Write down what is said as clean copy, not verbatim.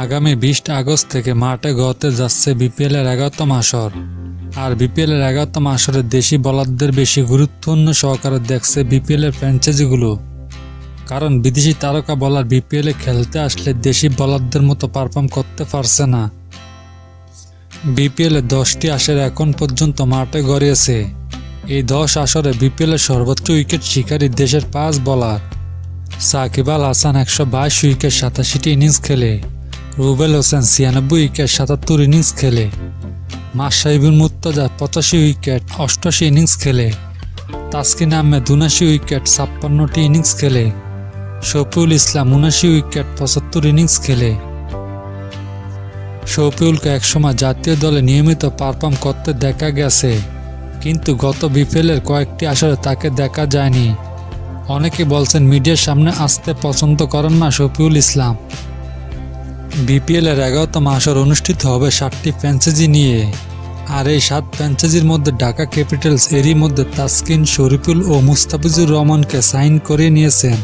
আগামী 20 আগস্ট থেকে মাঠে গড়তে যাচ্ছে বিপিএলের 11তম আসর। আর বিপিএলের 11তম আসরে দেশি বোলারদের বেশি গুরুত্বপূর্ণ সহকারে দেখছে বিপিএলের ফ্র্যাঞ্চাইজিগুলো। কারণ বিদেশি তারকা বোলার বিপিএলে খেলতে আসলে দেশি বোলারদের মতো পারফর্ম করতে পারছে না। বিপিএলে 10টি আসর এখন পর্যন্ত মাঠে গড়িয়েছে। এই 10 আসরে বিপিএলের সর্বোচ্চ উইকেট শিকারী দেশের 5 bowler. Shakib Al Hasan 122 wicket 87টি innings খেলে, রুবেল হোসেন 96 উইকেট 77 ইনিংস খেলে, মাশরাফি মুর্তজা 85 উইকেট 88 ইনিংস খেলে, তাসকিন আহমেদ 79 উইকেট 56টি ইনিংস খেলে, শফিউল ইসলাম 79 উইকেট 75 ইনিংস খেলে। শফিউলকে একসময় জাতীয় দলে নিয়মিত পারফর্ম করতে দেখা গেছে, কিন্তু গত বিপিএলের কয়েকটি আসরে তাকে দেখা যায়নি। অনেকে বলছেন মিডিয়ার সামনে আসতে পছন্দ করেন না শফিউল ইসলাম। বিপিএলের 11তম আসর অনুষ্ঠিত হবে 7টি ফ্র্যাঞ্চাইজি নিয়ে। আর এই 7 ফ্র্যাঞ্চাইজির মধ্যে ঢাকা ক্যাপিটালস এরই মধ্যে তাসকিন, শরীফুল ও মুস্তাফিজুর রহমানকে সাইন করে নিয়েছেন।